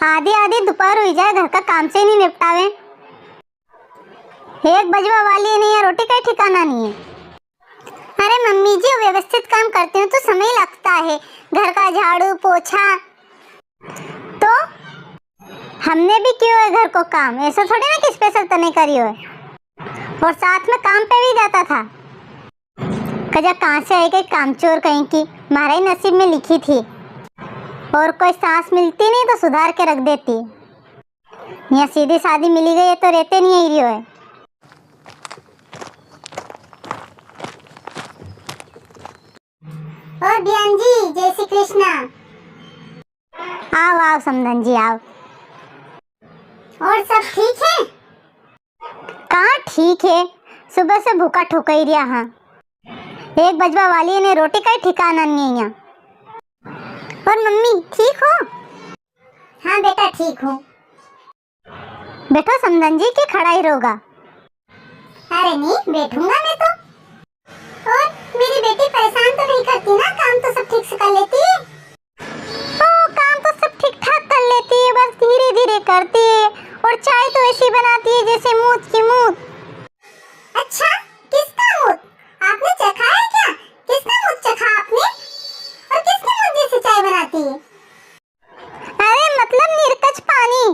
आधी आधी दोपहर हुई जाए, घर का काम से नहीं निपटावे। एक बजवा वाली नहीं है, रोटी का ठिकाना नहीं है। अरे मम्मी जी, व्यवस्थित काम करती हूँ तो समय लगता है, घर का झाड़ू पोछा। तो हमने भी किया है घर को काम, ऐसा थोड़ी ना कि स्पेशल तने करी हो। और साथ में काम पे भी जाता था। कजा कहाँ से आई गई कामचोर कहीं की, हमारे ही नसीब में लिखी थी। और कोई सांस मिलती नहीं तो सुधार के रख देती। यहाँ सीधी सादी मिली गई है तो रहते नहीं आई रही हो। और बयान जी, जय श्री कृष्णा। आओ आओ समधन जी आओ। और सब ठीक है? कहाँ ठीक है, सुबह से भूखा ठोका ही रहा। हाँ, एक बजवा वाली ने रोटी का ही ठिकाना नहीं है यहाँ। और मम्मी ठीक हो? हाँ बेटा ठीक हूँ। बैठो समधन जी, के खड़ा ही रहोगा? अरे नहीं बैठूंगा मैं तो। और मेरी बेटी परेशान तो नहीं करती ना, काम तो सब ठीक से कर लेती है। ओ, काम तो सब ठीक ठाक कर लेती है, बस धीरे धीरे करती है। और चाय तो ऐसी बनाती है जैसे मूत की मूत। अच्छा, किसका मूत? आपने चखा है क्या? किसका मूत चखा आपने? और किसके मूत जैसे चाय बनाती है? अरे मतलब निर्कच पानी।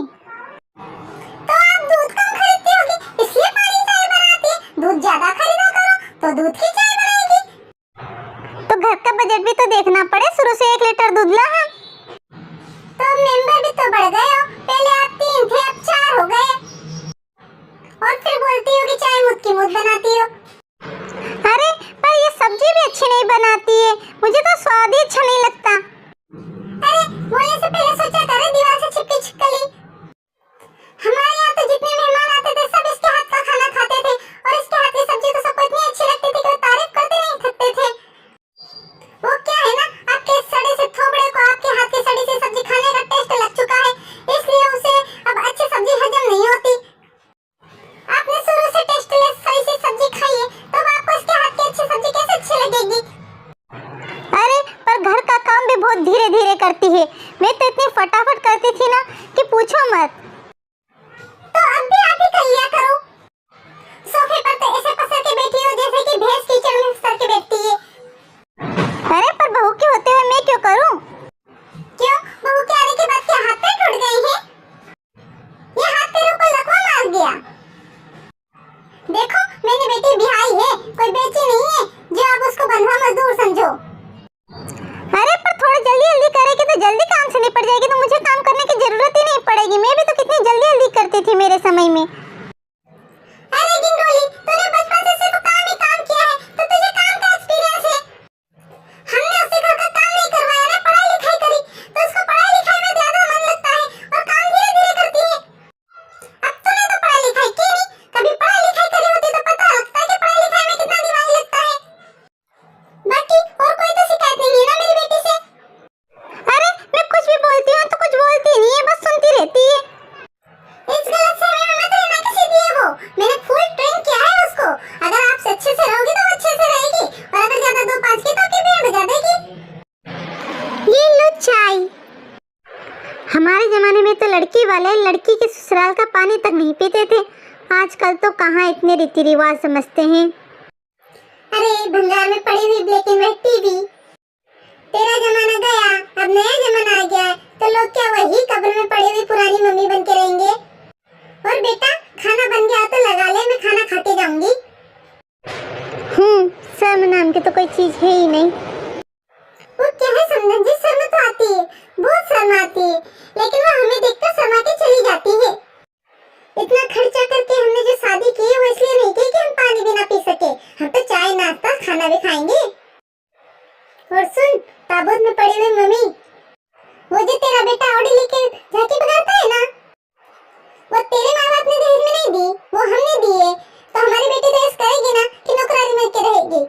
तो आप दूध कम खरीदती होगी, इसलिए पानी चाय बनाती है। दूध ज्यादा खरीदा करो तो दूध की चाय बनेगी। तो घर का बजट भी तो देखना पड़े, शुरू से 1 लीटर दूध ला हम। तो मेंबर भी तो बढ़ गए हो, पहले आप 3 थे अब 4 हो गए। और फिर बोलती हो कि चाय मुझ की मुझ बनाती हो। अरे पर ये सब्जी भी अच्छी नहीं बनाती है, मुझे तो स्वाद ही अच्छा नहीं लगता। अरे बोलने से पहले सोचा करे, दीवार से छिपकी छिपकली। हमारे यहाँ तो जितने मेहमान आते थे सब इसके हाथ का खाना खाते थे, और इसके हाथ की सब्जी तो सबको इतनी अच्छी लगती थी कि वो तारीफ करते नहीं थकते थे। वो क्या है ना, आपके सड़े से थोबड़े को आपके हाथ की सड़ी सी सब्जी खाने का टेस्ट लग चुका है, इसलिए उसे अब अच्छी सब्जी हजम नहीं होती। आपने शुरू से टेस्टलेस सड़ी सी सब्जी खाई है, तब आपको इसके हाथ की अच्छी सब्जी कैसे अच्छी लगेगी? अरे पर घर का काम भी बहुत धीरे धीरे करती है, मैं तो इतनी फटाफट करती थी ना कि पूछो मत। तो अब भी आप ही कर लिया करो। सोफे पर तो ऐसे पसर के बैठी हो जैसे कि भैंस कीचड़ में पसर के बैठती है। अरे पर बहू के होते हुए मैं क्यों करूं? क्यों, बहू के आने के बाद क्या हाथ पैर टूट गए हैं? ये हाथ पैरों को लकवा मार गया। देखो मैंने बेटी बिहाई है, कोई बेची नहीं है जो आप उसको बंधुआ मजदूर समझो। अरे पर थोड़ा जल्दी जल्दी करेगी तो जल्दी काम से निपट जाएगी, तो मुझे काम करने की जरूरत ही नहीं पड़ेगी। मैं भी तो कितनी जल्दी जल्दी करती थी मेरे समय में। अरे गिंडोली, तूने बचपन से सिर्फ काम ही काम किया है, तो तुझे काम का एक्सपीरियंस है। हमने उससे घर का काम नहीं करवाया ना, पढ़ाई लिखाई करी, तो उसको पढ़ाई लिखाई में ज्यादा मन लगता है और काम धीरे धीरे करती है। अब तूने तो पढ़ाई लिखाई की नहीं, कभी पढ़ाई लिखाई करी होती तो पता लगता है कि पढ़ाई लिखाई में कितना दिमाग लगता है। बाकी और कोई तो शिकायत नहीं है ना मेरी बेटी से? अरे मैं कुछ भी बोलती हूँ तो कुछ बोलती नहीं है, बस सुनती रहती है। इस गलतफहमी में मत रहना किसी दिए वो, मैंने फुल ट्रेन किया है उसको। अगर आप अच्छे से रहोगी तो अच्छे से रहेगी, और अगर ज्यादा 2-5 की तो आपकी बैंड बजा देगी। ये लो चाय। हमारे जमाने में तो लड़की वाले लड़की के ससुराल का पानी तक नहीं पीते थे, आजकल तो कहाँ इतने रीति रिवाज समझते हैं। अरे भंगार में पड़ी हुई ब्लैक एंड व्हाइट टीवी, तेरा जमाना गया अब नया जमाना आ गया है, तो लोग क्या वही कब्र में पड़ी हुई पुरानी मम्मी बन के रहेंगे? और बेटा खाना बन गया तो लगा ले, मैं खाना खाते जाऊंगी। शर्म नाम की तो कोई चीज है ही नहीं। वो क्या है समधन जी, शर्म तो आती है, बहुत शर्म आती है, लेकिन वो हमें देखकर शर्मा के चली जाती है। इतना खर्चा करके हमने जो शादी की है वो इसलिए नहीं की कि हम पानी भी ना पी सके, हम तो चाय नाश्ता खाना भी खाएंगे। और सुन, ताबूत में पड़ी हुई मम्मी, वो जो तेरा बेटा ऑडी लेके झांकी बगाता है ना, वो तेरे माँ बाप ने दहेज में नहीं दी, वो हमने दी है। तो हमारी बेटी तो ऐसा करेगी ना कि नौकरानी बन के रहेगी।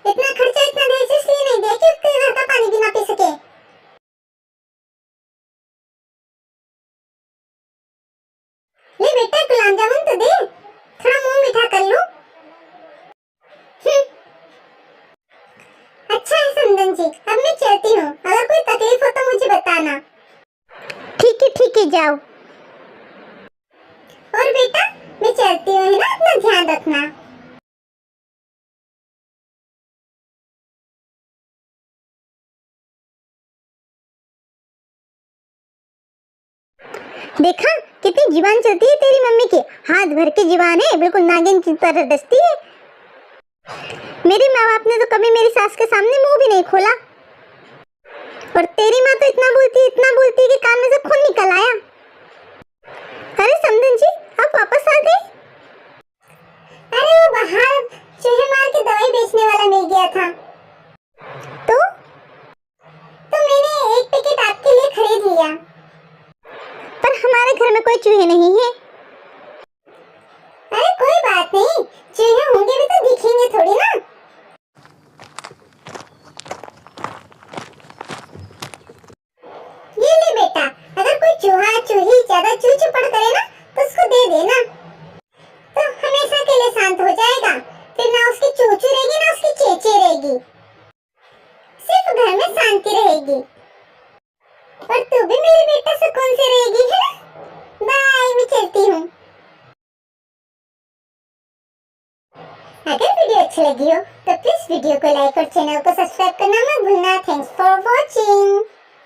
इतना खर्चा इतना दहेज इसलिए नहीं दिया कि उसके घर का पानी भी ना पी सके। ले बेटा गुलाब जामुन तो दे, थोड़ा मुंह मीठा कर लूं। अच्छा है समधन जी, अब मैं चलती हूँ, अगर कोई तकलीफ हो तो मुझे बताना। ठीक है जाओ। और बेटा मैं चलती हूँ, है ना, अपना ध्यान रखना। देखा कितनी जुबान चलती है तेरी मम्मी की, हाथ भर के जुबान है, बिल्कुल नागिन की तरह डसती है। मेरे माँ बाप ने तो कभी मेरी सास के सामने मुंह भी नहीं खोला, और तेरी माँ तो इतना बोलती है कि कान में से खून निकल आया। अरे समधन जी, आप वापस आ गए? अरे वो बाहर चूहे मार के दवाई बेचने वाला मिल गया था, तो मैंने एक पैकेट आपके लिए खरीद लिया। पर हमारे घर में कोई चूहे नहीं है। अरे कोई बात नहीं, चूहे होंगे भी तो दिखेंगे थोड़ी ना। ये ले बेटा, अगर कोई चूहा चूही ज्यादा चू चू पड़ करे ना तो उसको दे देना, तो हमेशा के लिए शांत हो जाएगा। फिर ना उसकी चूचू रहेगी ना उसकी चेचे रहेगी, सिर्फ घर में शांति रहेगी। और तू भी मेरे बेटा सुकून से रहेगी, है ना? बाय, मैं चलती हूँ। अगर वीडियो अच्छी लगी हो तो प्लीज वीडियो को लाइक और चैनल को सब्सक्राइब करना मत भूलना। Thanks for watching.